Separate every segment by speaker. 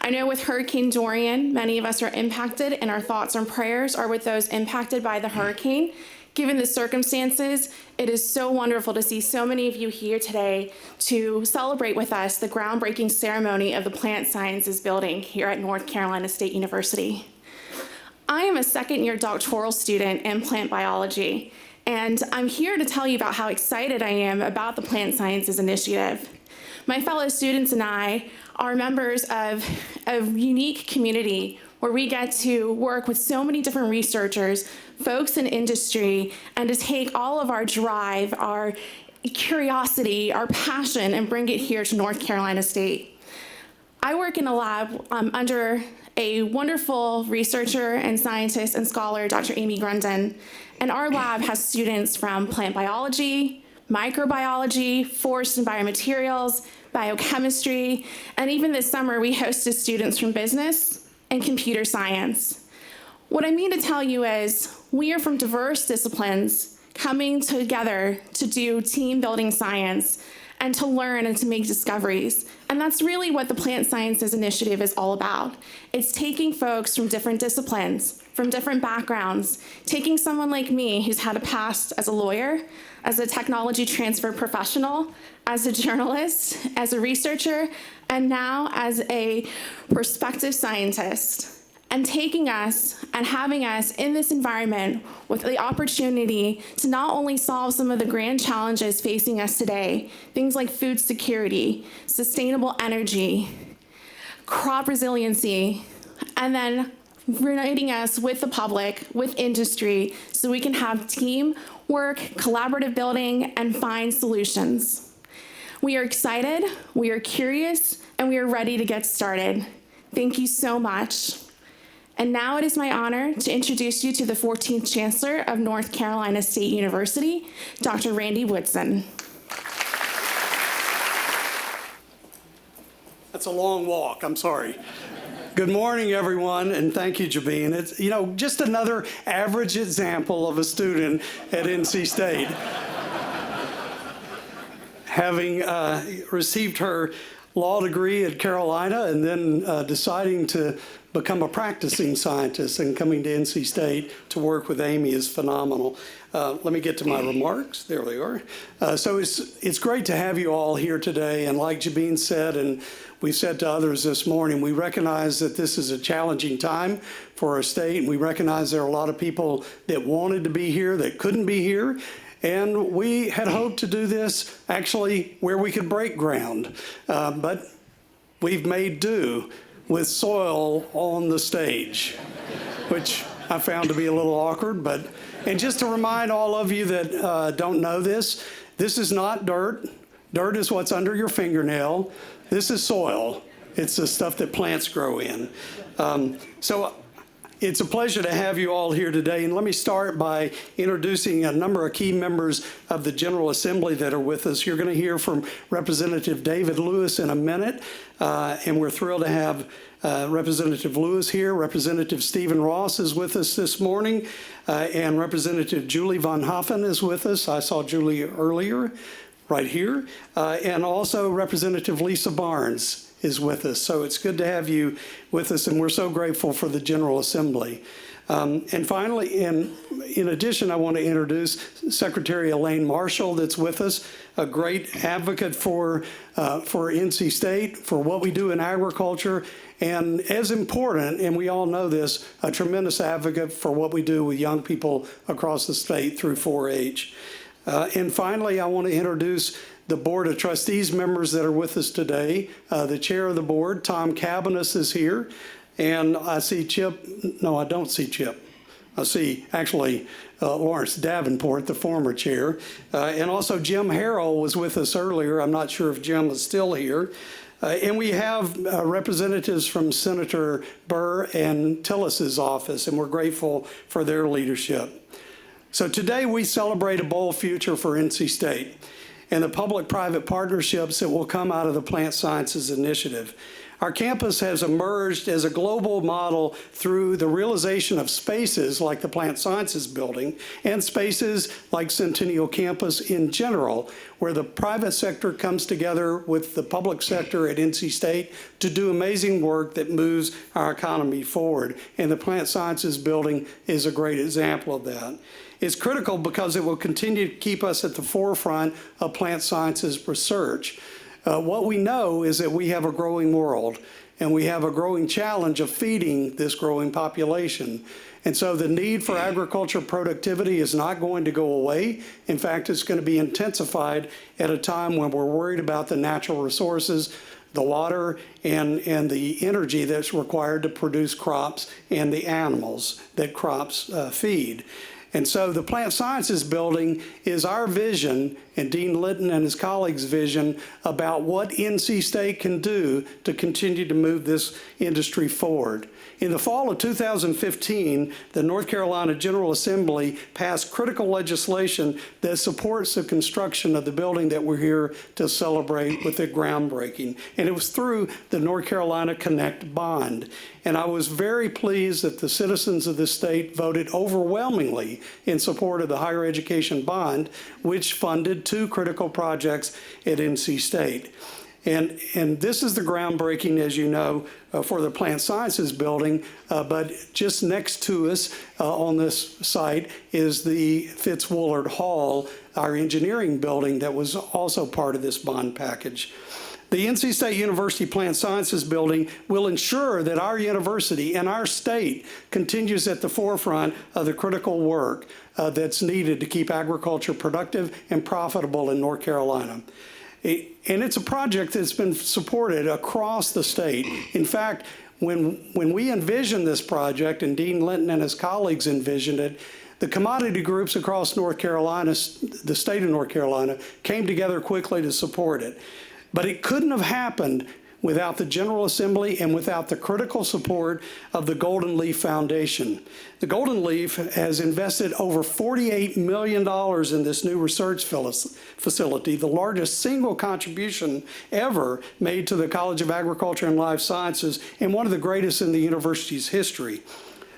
Speaker 1: I know with Hurricane Dorian, many of us are impacted, and our thoughts and prayers are with those impacted by the hurricane. Given the circumstances, it is so wonderful to see so many of you here today to celebrate with us the groundbreaking ceremony of the Plant Sciences building here at North Carolina State University. I am a second-year doctoral student in plant biology, and I'm here to tell you about how excited I am about the Plant Sciences Initiative. My fellow students and I are members of a unique community where we get to work with so many different researchers, folks in industry, and to take all of our drive, our curiosity, our passion, and bring it here to North Carolina State. I work in a lab under a wonderful researcher and scientist and scholar, Dr. Amy Grundon, and our lab has students from plant biology, microbiology, forest and biomaterials, biochemistry, and even this summer we hosted students from business and computer science. What I mean to tell you is we are from diverse disciplines coming together to do team building science and to learn and to make discoveries. And that's really what the Plant Sciences Initiative is all about. It's taking folks from different disciplines, from different backgrounds, taking someone like me who's had a past as a lawyer, as a technology transfer professional, as a journalist, as a researcher, and now as a prospective scientist, and taking us and having us in this environment with the opportunity to not only solve some of the grand challenges facing us today, things like food security, sustainable energy, crop resiliency, and then uniting us with the public, with industry, so we can have teamwork, collaborative building, and find solutions. We are excited, we are curious, and we are ready to get started. Thank you so much. And now it is my honor to introduce you to the 14th Chancellor of North Carolina State University, Dr. Randy Woodson.
Speaker 2: That's a long walk, I'm sorry. Good morning, everyone, and thank you, Jabeen. It's, just another average example of a student at NC State. Having received her law degree at Carolina and then deciding to become a practicing scientist and coming to NC State to work with Amy is phenomenal. Let me get to my remarks. There we are. So it's great to have you all here today. And like Jabeen said, and we've said to others this morning, we recognize that this is a challenging time for our state. And we recognize there are a lot of people that wanted to be here that couldn't be here. And we had hoped to do this actually where we could break ground. But we've made do with soil on the stage, which I found to be a little awkward. And just to remind all of you that don't know this is not dirt. Dirt is what's under your fingernail. This is soil. It's the stuff that plants grow in. So it's a pleasure to have you all here today. And let me start by introducing a number of key members of the General Assembly that are with us. You're going to hear from Representative David Lewis in a minute. And we're thrilled to have Representative Lewis here. Representative Stephen Ross is with us this morning. And Representative Julie Von Hoffen is with us. I saw Julie earlier, right here. And also Representative Lisa Barnes is with us. So it's good to have you with us, and we're so grateful for the General Assembly. And finally, in addition, I want to introduce Secretary Elaine Marshall that's with us, a great advocate for NC State, for what we do in agriculture, and as important, and we all know this, a tremendous advocate for what we do with young people across the state through 4-H. And finally, I want to introduce the Board of Trustees members that are with us today. The chair of the board, Tom Cabanis, is here. And I see Chip. No, I don't see Chip. I see, actually, Lawrence Davenport, the former chair. And also Jim Harrell was with us earlier. I'm not sure if Jim is still here. And we have representatives from Senator Burr and Tillis's office, and we're grateful for their leadership. So today we celebrate a bold future for NC State and the public-private partnerships that will come out of the Plant Sciences Initiative. Our campus has emerged as a global model through the realization of spaces like the Plant Sciences Building and spaces like Centennial Campus in general, where the private sector comes together with the public sector at NC State to do amazing work that moves our economy forward. And the Plant Sciences Building is a great example of that. It's critical because it will continue to keep us at the forefront of plant sciences research. What we know is that we have a growing world, and we have a growing challenge of feeding this growing population. And so the need for agriculture productivity is not going to go away. In fact, it's going to be intensified at a time when we're worried about the natural resources, the water, and the energy that's required to produce crops and the animals that crops feed. And so the Plant Sciences Building is our vision, and Dean Litton and his colleagues' vision, about what NC State can do to continue to move this industry forward. In the fall of 2015, the North Carolina General Assembly passed critical legislation that supports the construction of the building that we're here to celebrate with the groundbreaking. And it was through the North Carolina Connect Bond. And I was very pleased that the citizens of the state voted overwhelmingly in support of the higher education bond, which funded 2 critical projects at NC State. And this is the groundbreaking, as you know, for the Plant Sciences Building, but just next to us on this site is the Fitzwillard Hall, our engineering building that was also part of this bond package. The NC State University Plant Sciences Building will ensure that our university and our state continues at the forefront of the critical work that's needed to keep agriculture productive and profitable in North Carolina. And it's a project that's been supported across the state. In fact, when we envisioned this project, and Dean Linton and his colleagues envisioned it, the commodity groups across North Carolina, the state of North Carolina, came together quickly to support it. But it couldn't have happened without the General Assembly and without the critical support of the Golden Leaf Foundation. The Golden Leaf has invested over $48 million in this new research facility, the largest single contribution ever made to the College of Agriculture and Life Sciences, and one of the greatest in the university's history.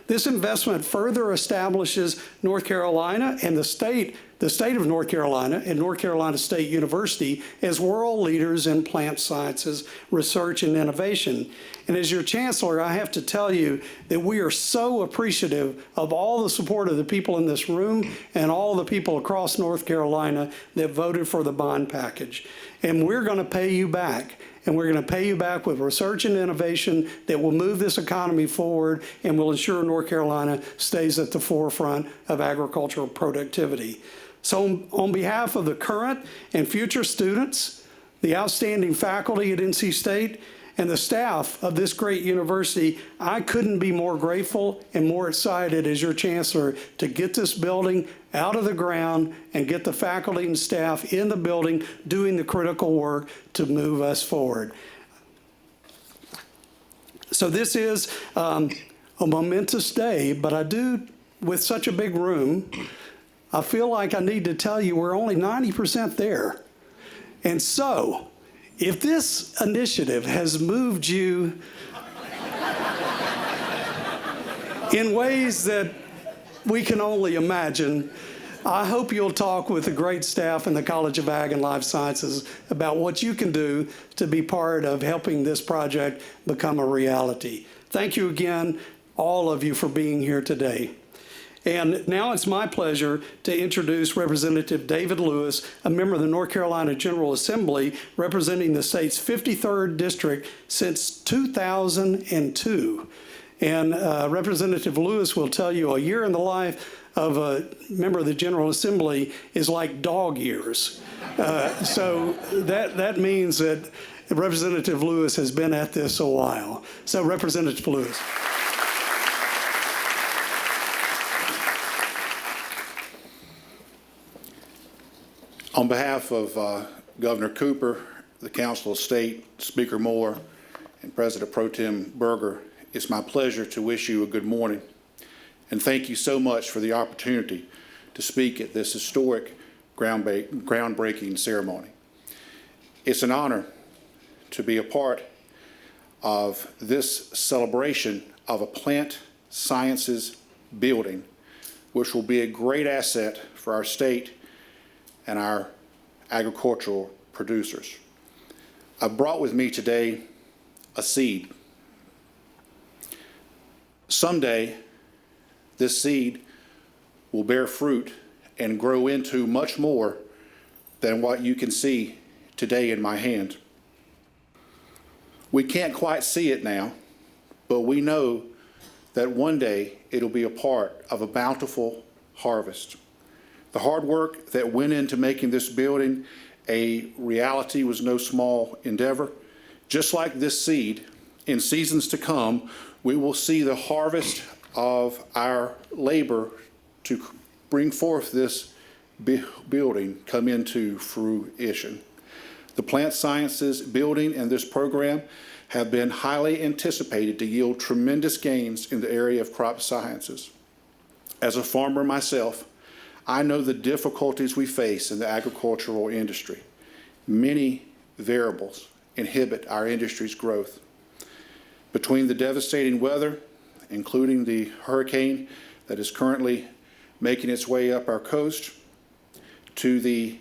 Speaker 2: This investment further establishes North Carolina and the state of North Carolina and North Carolina State University as world leaders in plant sciences, research, and innovation. And as your chancellor, I have to tell you that we are so appreciative of all the support of the people in this room and all the people across North Carolina that voted for the bond package. And we're going to pay you back. And we're going to pay you back with research and innovation that will move this economy forward and will ensure North Carolina stays at the forefront of agricultural productivity. So on behalf of the current and future students, the outstanding faculty at NC State, and the staff of this great university, I couldn't be more grateful and more excited as your chancellor to get this building out of the ground and get the faculty and staff in the building doing the critical work to move us forward. So this is a momentous day, but I do, with such a big room, I feel like I need to tell you we're only 90% there. And so, if this initiative has moved you in ways that we can only imagine, I hope you'll talk with the great staff in the College of Ag and Life Sciences about what you can do to be part of helping this project become a reality. Thank you again, all of you, for being here today. And now it's my pleasure to introduce Representative David Lewis, a member of the North Carolina General Assembly, representing the state's 53rd district since 2002. And Representative Lewis will tell you a year in the life of a member of the General Assembly is like dog years. So that means that Representative Lewis has been at this a while. So Representative Lewis.
Speaker 3: On behalf of Governor Cooper, the Council of State, Speaker Moore, and President Pro Tem Berger, it's my pleasure to wish you a good morning. And thank you so much for the opportunity to speak at this historic groundbreaking ceremony. It's an honor to be a part of this celebration of a plant sciences building, which will be a great asset for our state and our agricultural producers. I brought with me today a seed. Someday, this seed will bear fruit and grow into much more than what you can see today in my hand. We can't quite see it now, but we know that one day it'll be a part of a bountiful harvest. The hard work that went into making this building a reality was no small endeavor. Just like this seed, in seasons to come, we will see the harvest of our labor to bring forth this building come into fruition. The plant sciences building and this program have been highly anticipated to yield tremendous gains in the area of crop sciences. As a farmer myself, I know the difficulties we face in the agricultural industry. Many variables inhibit our industry's growth. Between the devastating weather, including the hurricane that is currently making its way up our coast, to the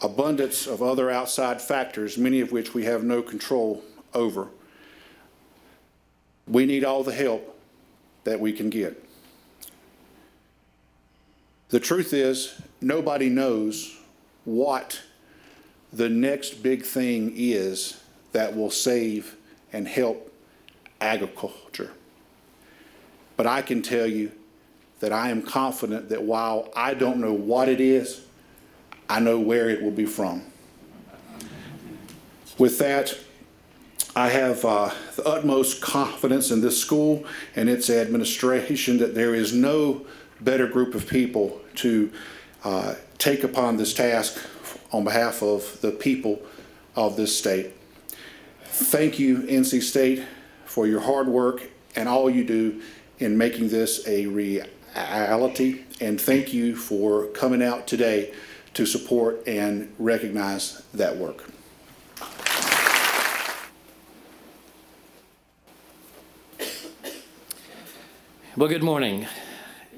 Speaker 3: abundance of other outside factors, many of which we have no control over, we need all the help that we can get. The truth is, nobody knows what the next big thing is that will save and help agriculture. But I can tell you that I am confident that while I don't know what it is, I know where it will be from. With that, I have the utmost confidence in this school and its administration that there is no better group of people to take upon this task on behalf of the people of this state. Thank you, NC State, for your hard work and all you do in making this a reality. And thank you for coming out today to support and recognize that work.
Speaker 4: Well, good morning.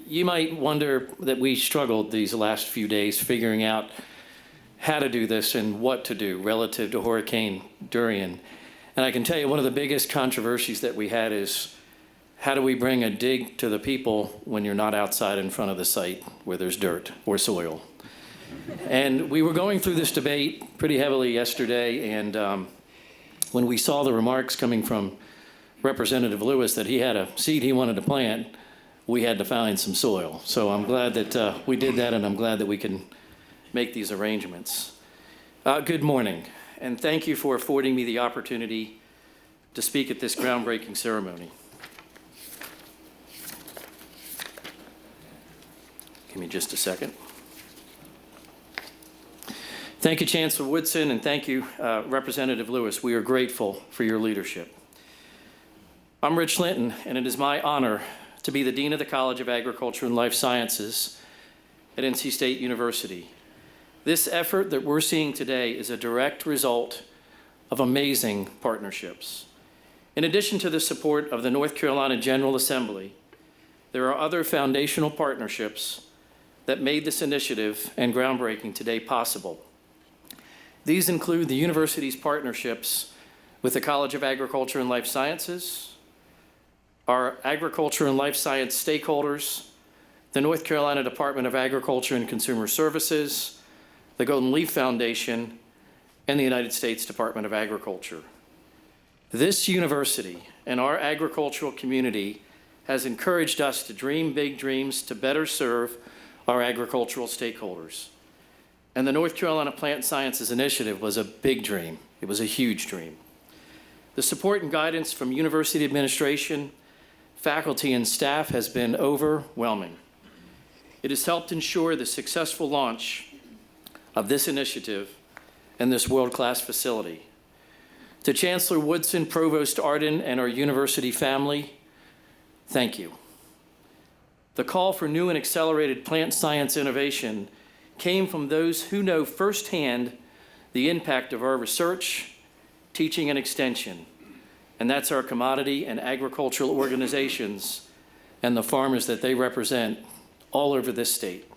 Speaker 4: You might wonder that we struggled these last few days figuring out how to do this and what to do relative to Hurricane Dorian. And I can tell you one of the biggest controversies that we had is how do we bring a dig to the people when you're not outside in front of the site where there's dirt or soil? And we were going through this debate pretty heavily yesterday, and when we saw the remarks coming from Representative Lewis that he had a seed he wanted to plant, we had to find some soil. So I'm glad that we did that, and I'm glad that we can make these arrangements. Good morning, and thank you for affording me the opportunity to speak at this groundbreaking ceremony. Give me just a second. Thank you, Chancellor Woodson, and thank you, Representative Lewis. We are grateful for your leadership. I'm Rich Linton, and it is my honor to be the Dean of the College of Agriculture and Life Sciences at NC State University. This effort that we're seeing today is a direct result of amazing partnerships. In addition to the support of the North Carolina General Assembly, there are other foundational partnerships that made this initiative and groundbreaking today possible. These include the university's partnerships with the College of Agriculture and Life Sciences, our agriculture and life science stakeholders, the North Carolina Department of Agriculture and Consumer Services, the Golden Leaf Foundation, and the United States Department of Agriculture. This university and our agricultural community has encouraged us to dream big dreams to better serve our agricultural stakeholders. And the North Carolina Plant Sciences Initiative was a big dream. It was a huge dream. The support and guidance from university administration, faculty, and staff has been overwhelming. It has helped ensure the successful launch of this initiative and this world-class facility. To Chancellor Woodson, Provost Arden, and our university family, thank you. The call for new and accelerated plant science innovation came from those who know firsthand the impact of our research, teaching, and extension. and that's our commodity and agricultural organizations and the farmers that they represent all over this state.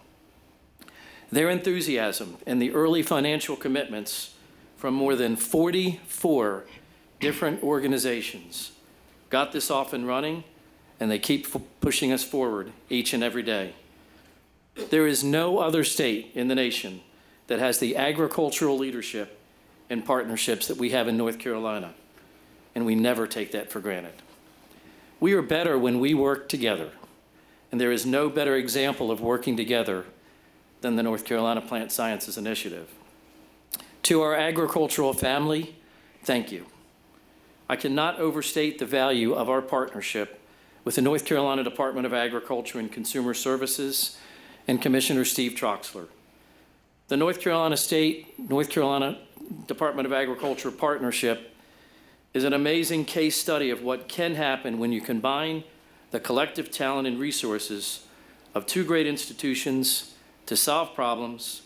Speaker 4: Their enthusiasm and the early financial commitments from more than 44 different organizations got this off and running, and they keep pushing us forward each and every day. There is no other state in the nation that has the agricultural leadership and partnerships that we have in North Carolina, and we never take that for granted. We are better when we work together, and there is no better example of working together than the North Carolina Plant Sciences Initiative. To our agricultural family, thank you. I cannot overstate the value of our partnership with the North Carolina Department of Agriculture and Consumer Services and Commissioner Steve Troxler. The North Carolina Department of Agriculture partnership is an amazing case study of what can happen when you combine the collective talent and resources of two great institutions to solve problems,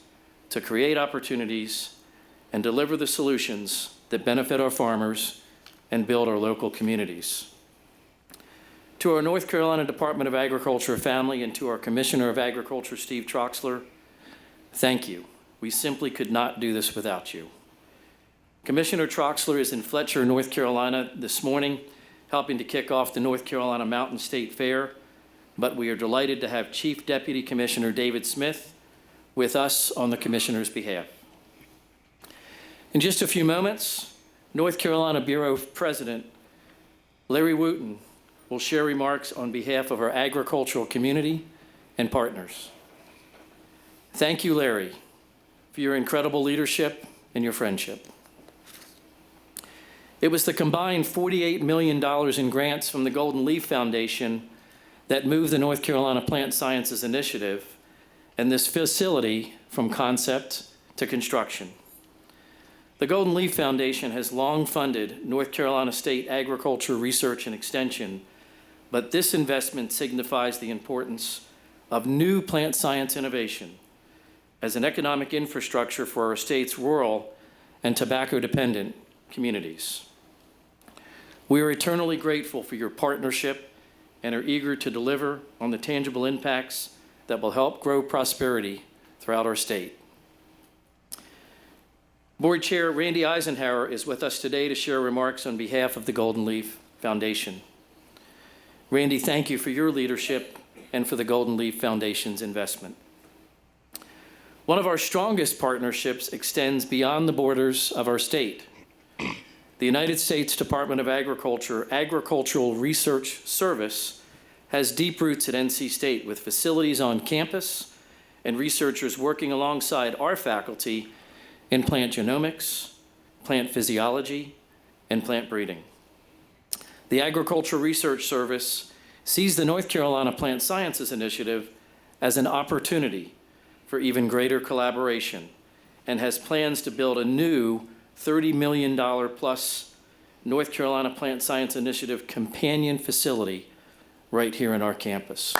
Speaker 4: to create opportunities, and deliver the solutions that benefit our farmers and build our local communities. To our North Carolina Department of Agriculture family and to our Commissioner of Agriculture, Steve Troxler, thank you. We simply could not do this without you. Commissioner Troxler is in Fletcher, North Carolina this morning, helping to kick off the North Carolina Mountain State Fair, but we are delighted to have Chief Deputy Commissioner David Smith with us on the Commissioner's behalf. In just a few moments, North Carolina Bureau President Larry Wooten will share remarks on behalf of our agricultural community and partners. Thank you, Larry, for your incredible leadership and your friendship. It was the combined $48 million in grants from the Golden Leaf Foundation that moved the North Carolina Plant Sciences Initiative and this facility from concept to construction. The Golden Leaf Foundation has long funded North Carolina State agriculture research and extension, but this investment signifies the importance of new plant science innovation as an economic infrastructure for our state's rural and tobacco-dependent communities. We are eternally grateful for your partnership and are eager to deliver on the tangible impacts that will help grow prosperity throughout our state. Board Chair Randy Eisenhower is with us today to share remarks on behalf of the Golden Leaf Foundation. Randy, thank you for your leadership and for the Golden Leaf Foundation's investment. One of our strongest partnerships extends beyond the borders of our state. The United States Department of Agriculture Agricultural Research Service has deep roots at NC State with facilities on campus and researchers working alongside our faculty in plant genomics, plant physiology, and plant breeding. The Agricultural Research Service sees the North Carolina Plant Sciences Initiative as an opportunity for even greater collaboration and has plans to build a new $30 million plus North Carolina Plant Science Initiative companion facility right here in our campus.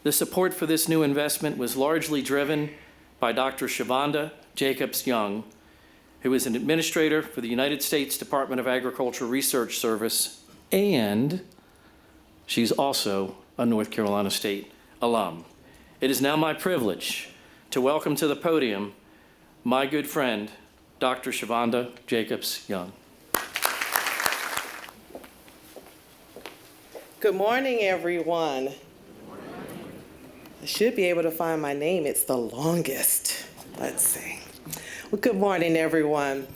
Speaker 4: The support for this new investment was largely driven by Dr. Shavonda Jacobs-Young, who is an administrator for the United States Department of Agriculture Research Service, and she's also a North Carolina State alum. It is now my privilege to welcome to the podium my good friend, Dr. Shavonda Jacobs-Young.
Speaker 5: Good morning, everyone. I should be able to find my name. It's the longest. Let's see. Well, good morning, everyone.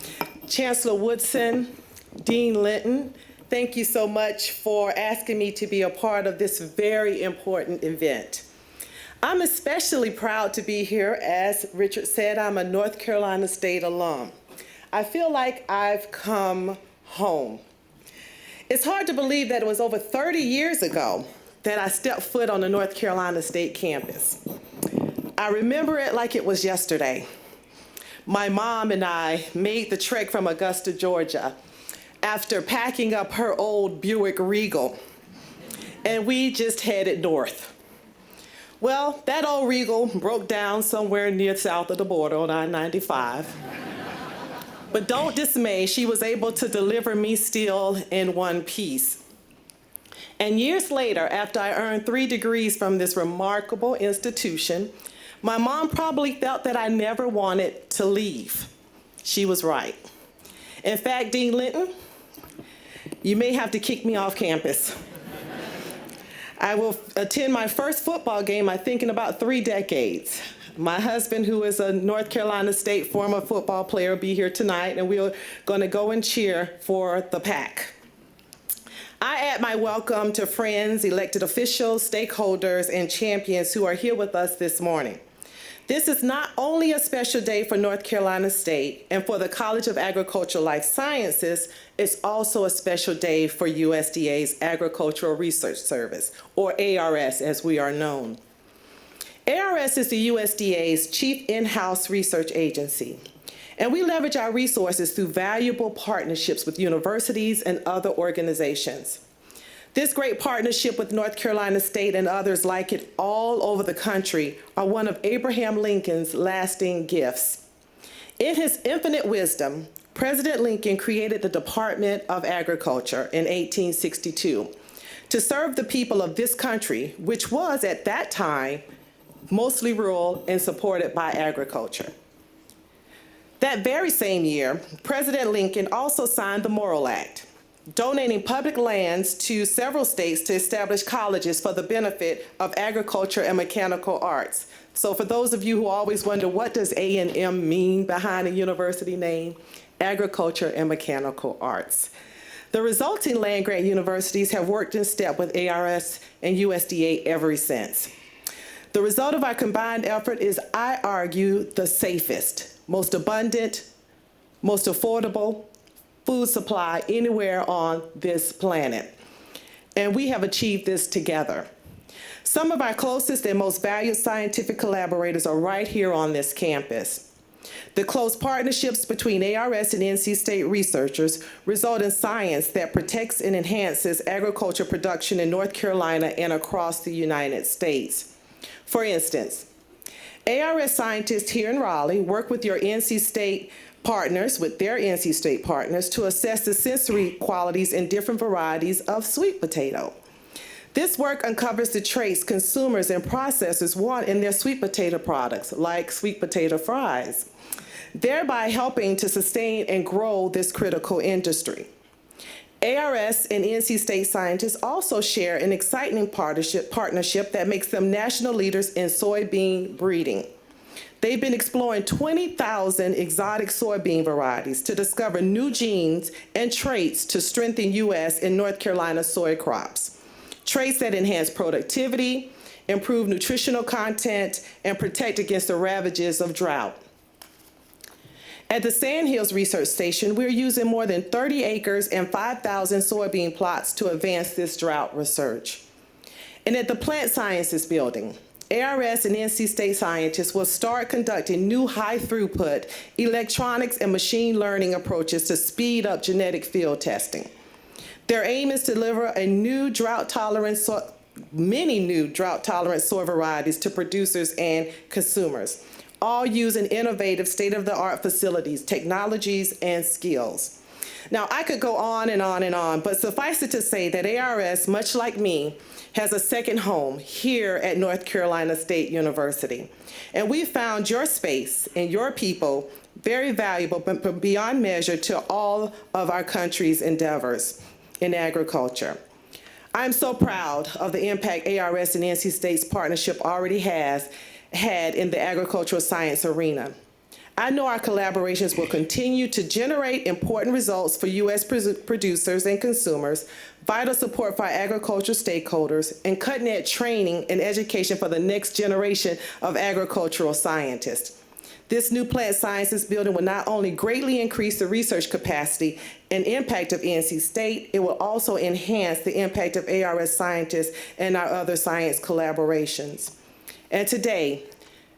Speaker 5: Chancellor Woodson, Dean Linton, thank you so much for asking me to be a part of this very important event. I'm especially proud to be here. As Richard said, I'm a North Carolina State alum. I feel like I've come home. It's hard to believe that it was over 30 years ago that I stepped foot on the North Carolina State campus. I remember it like it was yesterday. My mom and I made the trek from Augusta, Georgia, after packing up her old Buick Regal, and we just headed north. Well, that old Regal broke down somewhere near south of the border on I-95. But don't dismay, she was able to deliver me still in one piece. And years later, after I earned 3 degrees from this remarkable institution, my mom probably felt that I never wanted to leave. She was right. In fact, Dean Linton, you may have to kick me off campus. I will attend my first football game, I think, in about 3 decades. My husband, who is a North Carolina State former football player, will be here tonight, and we're going to go and cheer for the Pack. I add my welcome to friends, elected officials, stakeholders, and champions who are here with us this morning. This is not only a special day for North Carolina State and for the College of Agricultural Life Sciences, it's also a special day for USDA's Agricultural Research Service, or ARS as we are known. ARS is the USDA's chief in-house research agency, and we leverage our resources through valuable partnerships with universities and other organizations. This great partnership with North Carolina State and others like it all over the country are one of Abraham Lincoln's lasting gifts. In his infinite wisdom, President Lincoln created the Department of Agriculture in 1862 to serve the people of this country, which was at that time mostly rural and supported by agriculture. That very same year, President Lincoln also signed the Morrill Act, donating public lands to several states to establish colleges for the benefit of agriculture and mechanical arts. So for those of you who always wonder, what does A&M mean behind a university name? Agriculture and Mechanical Arts. The resulting land-grant universities have worked in step with ARS and USDA ever since. The result of our combined effort is, I argue, the safest, most abundant, most affordable food supply anywhere on this planet. And we have achieved this together. Some of our closest and most valued scientific collaborators are right here on this campus. The close partnerships between ARS and NC State researchers result in science that protects and enhances agriculture production in North Carolina and across the United States. For instance, ARS scientists here in Raleigh work with your NC State partners, with their NC State partners, to assess the sensory qualities in different varieties of sweet potato. This work uncovers the traits consumers and processors want in their sweet potato products, like sweet potato fries, thereby helping to sustain and grow this critical industry. ARS and NC State scientists also share an exciting partnership that makes them national leaders in soybean breeding. They've been exploring 20,000 exotic soybean varieties to discover new genes and traits to strengthen U.S. and North Carolina soy crops. Traits that enhance productivity, improve nutritional content, and protect against the ravages of drought. At the Sandhills Research Station, we're using more than 30 acres and 5,000 soybean plots to advance this drought research. And at the Plant Sciences Building, ARS and NC State scientists will start conducting new high-throughput electronics and machine learning approaches to speed up genetic field testing. Their aim is to deliver many new drought-tolerant soy varieties to producers and consumers, all using innovative state-of-the-art facilities, technologies, and skills. Now, I could go on and on and on, but suffice it to say that ARS, much like me, has a second home here at North Carolina State University. And we found your space and your people very valuable, but beyond measure to all of our country's endeavors in agriculture. I'm so proud of the impact ARS and NC State's partnership already has had in the agricultural science arena. I know our collaborations will continue to generate important results for U.S. producers and consumers, vital support for our agricultural stakeholders, and cutting-edge training and education for the next generation of agricultural scientists. This new plant sciences building will not only greatly increase the research capacity and impact of NC State, it will also enhance the impact of ARS scientists and our other science collaborations. And today,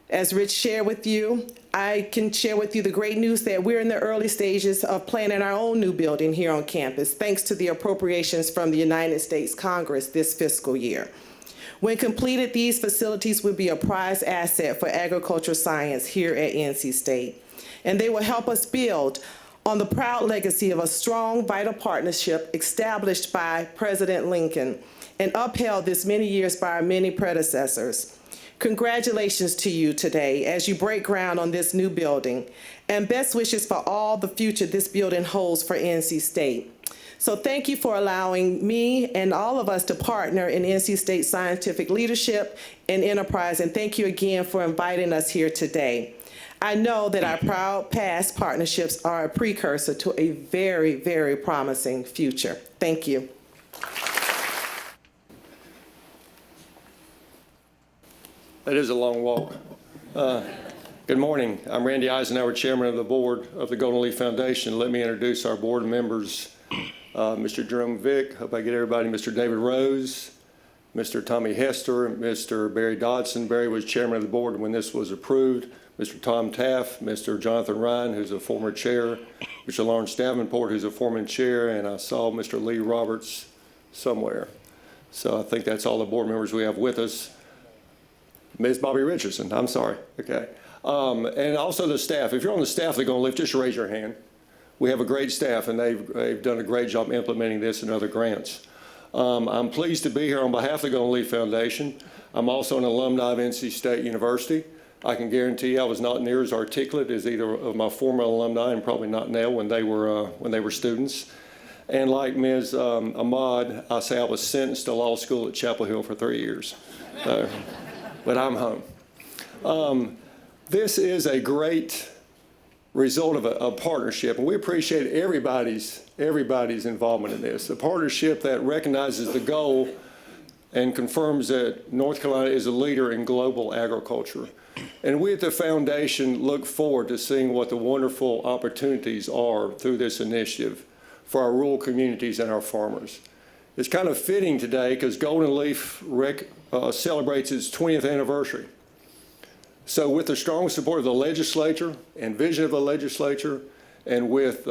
Speaker 5: as Rich shared with you, I can share with you the great news that we're in the early stages of planning our own new building here on campus, thanks to the appropriations from the United States Congress this fiscal year. When completed, these facilities will be a prized asset for agriculture science here at NC State, and they will help us build on the proud legacy of a strong, vital partnership established by President Lincoln and upheld this many years by our many predecessors. Congratulations to you today as you break ground on this new building, and best wishes for all the future this building holds for NC State. So thank you for allowing me and all of us to partner in NC State scientific leadership and enterprise, and thank you again for inviting us here today. I know that our proud past partnerships are a precursor to a very, very promising future. Thank you.
Speaker 6: That is a long walk. Good morning. I'm Randy Eisenhower, Chairman of the Board of the Golden Leaf Foundation. Let me introduce our board members. Mr. Jerome Vick, hope I get everybody, Mr. David Rose, Mr. Tommy Hester, Mr. Barry Dodson. Barry was chairman of the board when this was approved. Mr. Tom Taft, Mr. Jonathan Ryan, who's a former chair, Mr. Lawrence Davenport, who's a former chair, and I saw Mr. Lee Roberts somewhere. So I think that's all the board members we have with us. Ms. Bobby Richardson, I'm sorry, okay. And also the staff. If you're on the staff they're going to lift, just raise your hand. We have a great staff, and they've done a great job implementing this and other grants. I'm pleased to be here on behalf of the Golden Leaf Foundation. I'm also an alumni of NC State University. I can guarantee you I was not near as articulate as either of my former alumni, and probably not now when they were students. And like Ms. Ahmad, I say I was sentenced to law school at Chapel Hill for 3 years. But I'm home. This is a great result of a partnership, and we appreciate everybody's involvement in this. A partnership that recognizes the goal and confirms that North Carolina is a leader in global agriculture. And we at the foundation look forward to seeing what the wonderful opportunities are through this initiative for our rural communities and our farmers. It's kind of fitting today because Golden Leaf celebrates its 20th anniversary. So with the strong support of the legislature and vision of the legislature, and with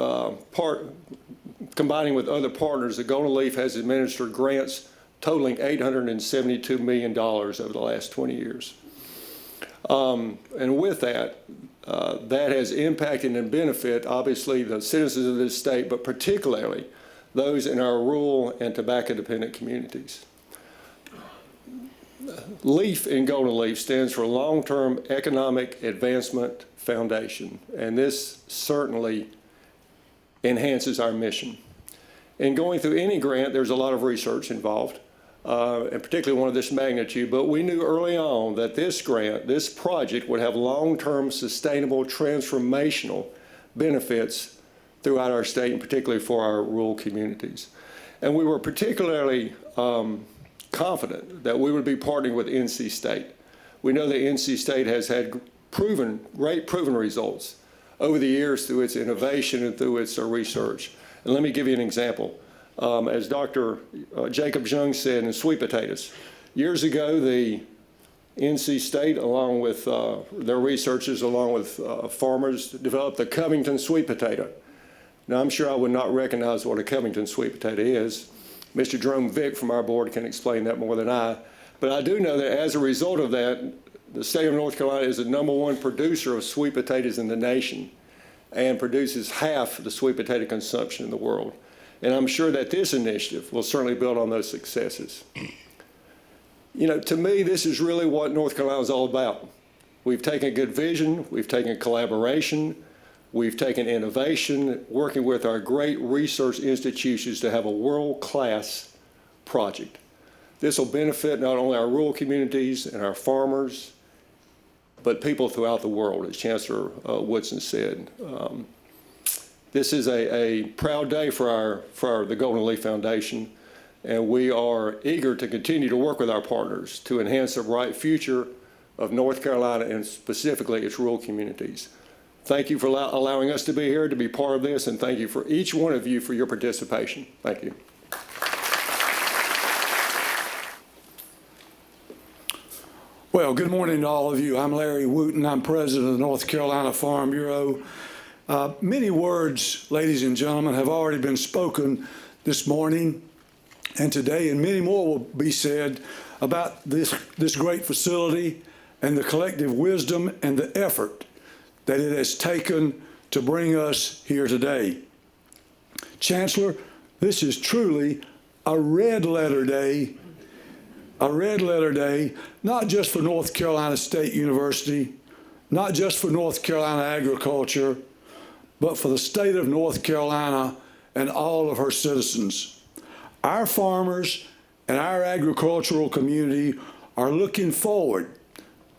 Speaker 6: combining with other partners, the Golden Leaf has administered grants totaling $872 million over the last 20 years. And with that, that has impacted and benefit, obviously, the citizens of this state, but particularly those in our rural and tobacco-dependent communities. LEAF in Golden Leaf stands for Long-Term Economic Advancement Foundation, and this certainly enhances our mission. In going through any grant, there's a lot of research involved, and particularly one of this magnitude, but we knew early on that this grant, this project, would have long-term, sustainable, transformational benefits throughout our state, and particularly for our rural communities. And we were particularly confident that we would be partnering with NC State. We know that NC State has had great proven results over the years through its innovation and through its research. And let me give you an example. As Dr. Jacob Jung said in sweet potatoes, years ago the NC State, along with their researchers, along with farmers, developed the Covington sweet potato. Now, I'm sure I would not recognize what a Covington sweet potato is. Mr. Jerome Vick from our board can explain that more than I. But I do know that as a result of that, the state of North Carolina is the #1 producer of sweet potatoes in the nation and produces half the sweet potato consumption in the world. And I'm sure that this initiative will certainly build on those successes. You know, to me, this is really what North Carolina is all about. We've taken a good vision, we've taken collaboration, we've taken innovation, working with our great research institutions to have a world-class project. This will benefit not only our rural communities and our farmers, but people throughout the world, as Chancellor Woodson said. This is a proud day for the Golden Leaf Foundation, and we are eager to continue to work with our partners to enhance the bright future of North Carolina and specifically its rural communities. Thank you for allowing us to be here, to be part of this, and thank you for each one of you for your participation. Thank you.
Speaker 7: Well, good morning to all of you. I'm Larry Wooten. I'm president of the North Carolina Farm Bureau. Many words, ladies and gentlemen, have already been spoken this morning and today, and many more will be said about this great facility and the collective wisdom and the effort that it has taken to bring us here today. Chancellor, this is truly a red letter day, not just for North Carolina State University, not just for North Carolina agriculture, but for the state of North Carolina and all of her citizens. Our farmers and our agricultural community are looking forward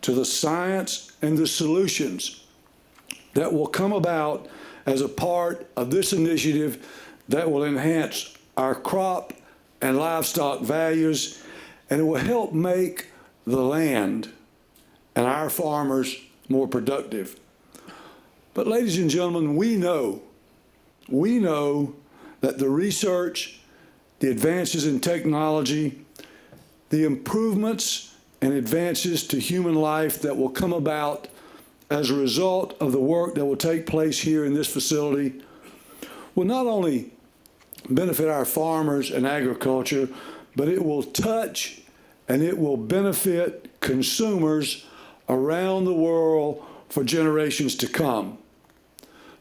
Speaker 7: to the science and the solutions that will come about as a part of this initiative that will enhance our crop and livestock values, and it will help make the land and our farmers more productive. But ladies and gentlemen, we know that the research, the advances in technology, the improvements and advances to human life that will come about as a result of the work that will take place here in this facility will not only benefit our farmers and agriculture, but it will touch and it will benefit consumers around the world for generations to come.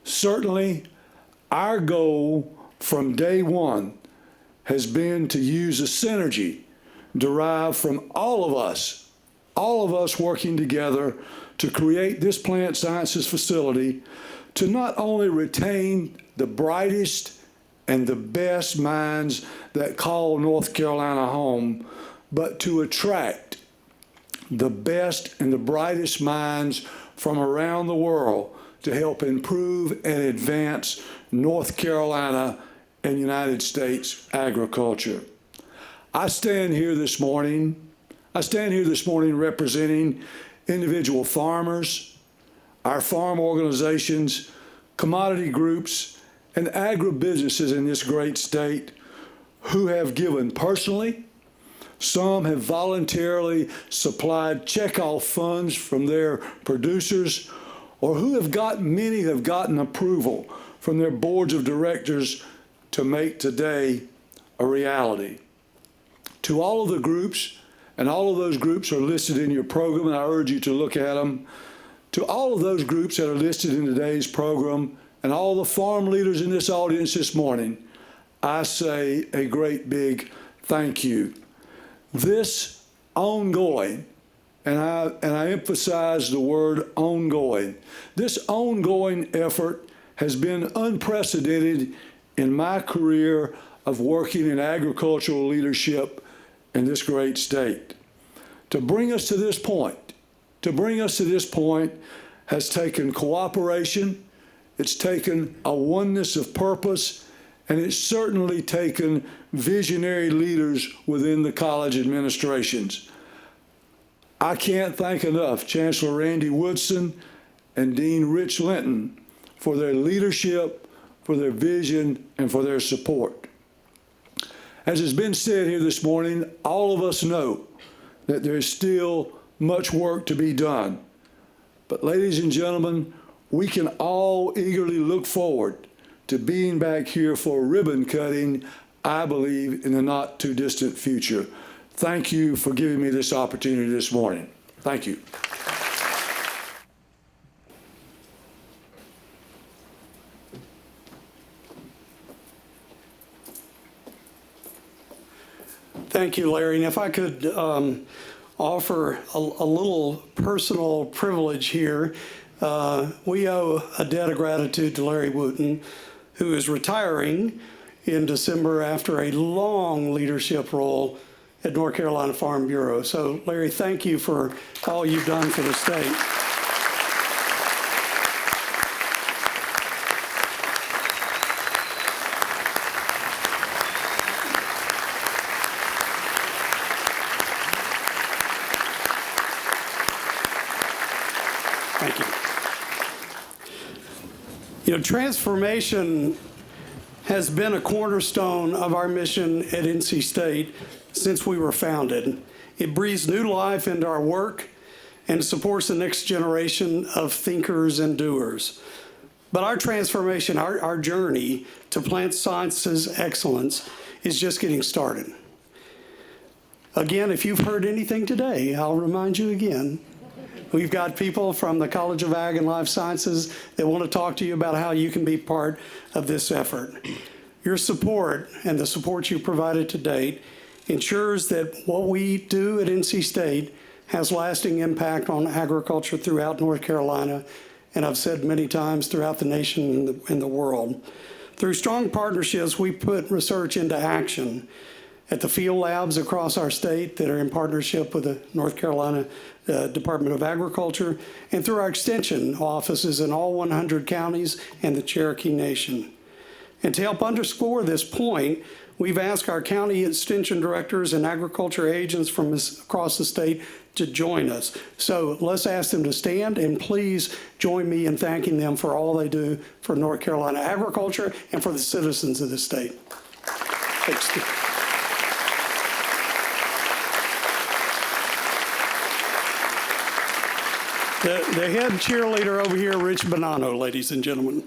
Speaker 7: Certainly, our goal from day one has been to use a synergy derived from all of us working together to create this plant sciences facility to not only retain the brightest and the best minds that call North Carolina home, but to attract the best and the brightest minds from around the world to help improve and advance North Carolina and United States agriculture. I stand here this morning representing individual farmers, our farm organizations, commodity groups, and agribusinesses in this great state who have given personally. Some have voluntarily supplied checkoff funds from their producers, or many have gotten approval from their boards of directors to make today a reality. To all of the groups, and all of those groups are listed in your program, and I urge you to look at them. To all of those groups that are listed in today's program, and all the farm leaders in this audience this morning, I say a great big thank you. This ongoing, and I emphasize the word ongoing, this ongoing effort has been unprecedented in my career of working in agricultural leadership in this great state. To bring us to this point has taken cooperation, it's taken a oneness of purpose, and it's certainly taken visionary leaders within the college administrations. I can't thank enough Chancellor Randy Woodson and Dean Rich Linton for their leadership, for their vision, and for their support. As has been said here this morning, all of us know that there is still much work to be done. But ladies and gentlemen, we can all eagerly look forward to being back here for ribbon cutting, I believe, in the not too distant future. Thank you for giving me this opportunity this morning. Thank you.
Speaker 2: Thank you, Larry. And if I could offer a little personal privilege here, we owe a debt of gratitude to Larry Wooten, who is retiring in December after a long leadership role at North Carolina Farm Bureau. So, Larry, thank you for all you've done for the state. Thank you. You know, transformation has been a cornerstone of our mission at NC State since we were founded. It breathes new life into our work and supports the next generation of thinkers and doers. But our transformation, our journey to plant sciences excellence is just getting started. Again, if you've heard anything today, I'll remind you again. We've got people from the College of Ag and Life Sciences that want to talk to you about how you can be part of this effort. Your support and the support you've provided to date ensures that what we do at NC State has lasting impact on agriculture throughout North Carolina, and I've said many times throughout the nation and the world. Through strong partnerships, we put research into action at the field labs across our state that are in partnership with the North Carolina Department of Agriculture, and through our extension offices in all 100 counties and the Cherokee Nation. And to help underscore this point, we've asked our county extension directors and agriculture agents from across the state to join us. So let's ask them to stand, and please join me in thanking them for all they do for North Carolina agriculture and for the citizens of the state. Thanks. The head cheerleader over here, Rich Bonanno, ladies and gentlemen.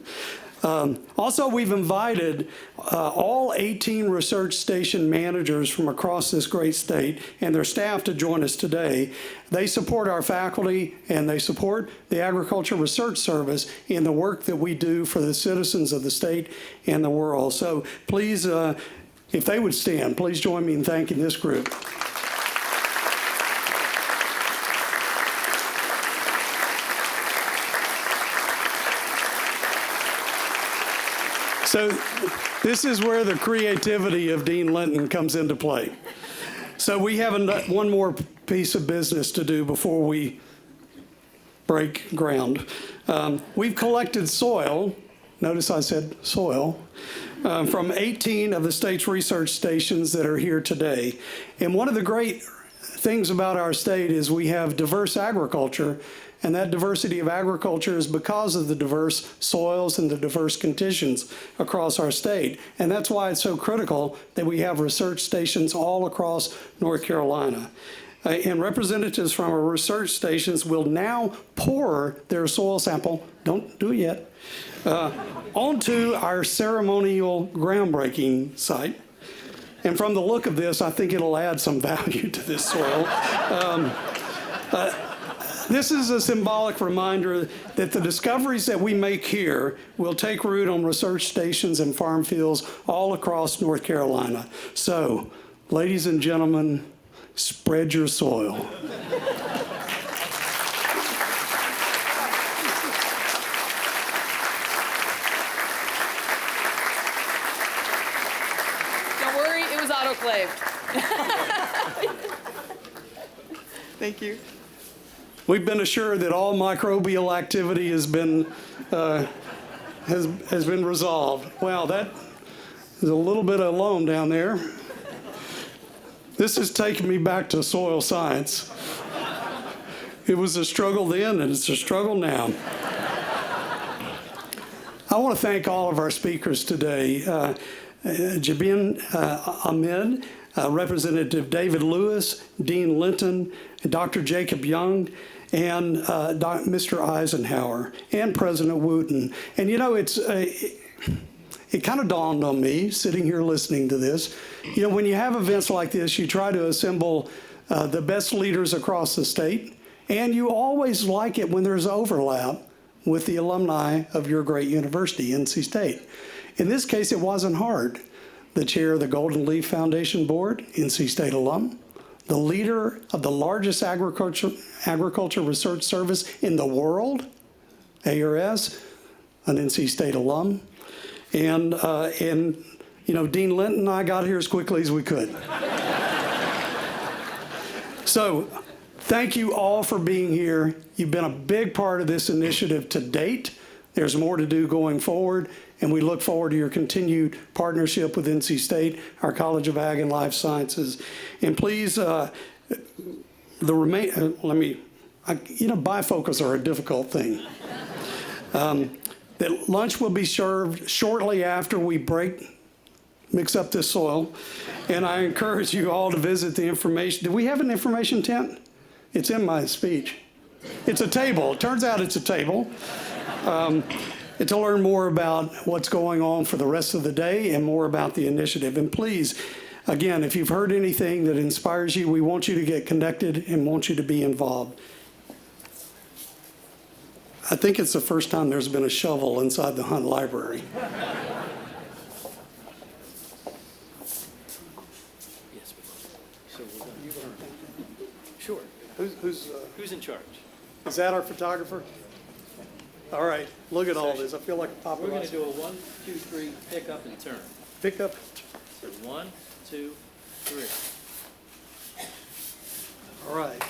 Speaker 2: Also, we've invited all 18 research station managers from across this great state and their staff to join us today. They support our faculty and they support the Agriculture Research Service in the work that we do for the citizens of the state and the world. So please, if they would stand, please join me in thanking this group. So this is where the creativity of Dean Linton comes into play. So we have one more piece of business to do before we break ground. We've collected soil, notice I said soil, from 18 of the state's research stations that are here today. And one of the great things about our state is we have diverse agriculture, and that diversity of agriculture is because of the diverse soils and the diverse conditions across our state. And that's why it's so critical that we have research stations all across North Carolina. And representatives from our research stations will now pour their soil sample, don't do it yet, onto our ceremonial groundbreaking site. And from the look of this, I think it'll add some value to this soil. This is a symbolic reminder that the discoveries that we make here will take root on research stations and farm fields all across North Carolina. So, ladies and gentlemen, spread your soil.
Speaker 8: Don't worry, it was autoclaved. Thank you.
Speaker 2: We've been assured that all microbial activity has been resolved. Wow, that is a little bit of loam down there. This is taking me back to soil science. It was a struggle then, and it's a struggle now. I want to thank all of our speakers today. Jabin Ahmed, Representative David Lewis, Dean Linton, Dr. Jacob Young, and Mr. Eisenhower, and President Wooten. And you know, it kind of dawned on me, sitting here listening to this, you know, when you have events like this, you try to assemble the best leaders across the state, and you always like it when there's overlap with the alumni of your great university, NC State. In this case, it wasn't hard. The chair of the Golden Leaf Foundation Board, NC State alum, the leader of the largest agriculture research service in the world, ARS, an NC State alum, and you know, Dean Linton and I got here as quickly as we could. So, thank you all for being here. You've been a big part of this initiative to date. There's more to do going forward, and we look forward to your continued partnership with NC State, our College of Ag and Life Sciences. And please, bifocals are a difficult thing. That lunch will be served shortly after we mix up this soil, and I encourage you all to visit the information. Do we have an information tent? It's in my speech. It's a table. It turns out it's a table. To learn more about what's going on for the rest of the day and more about the initiative. And please, again, if you've heard anything that inspires you, we want you to get connected and want you to be involved. I think it's the first time there's been a shovel inside the Hunt Library.
Speaker 4: Yes, so we're going to. Sure. Who's in charge?
Speaker 2: Is that our photographer? All right, look at all this. I feel like a paparazzi.
Speaker 4: We're going to do a 1, 2, 3, pick up and turn.
Speaker 2: Pick up.
Speaker 4: So 1, 2, 3.
Speaker 2: All right.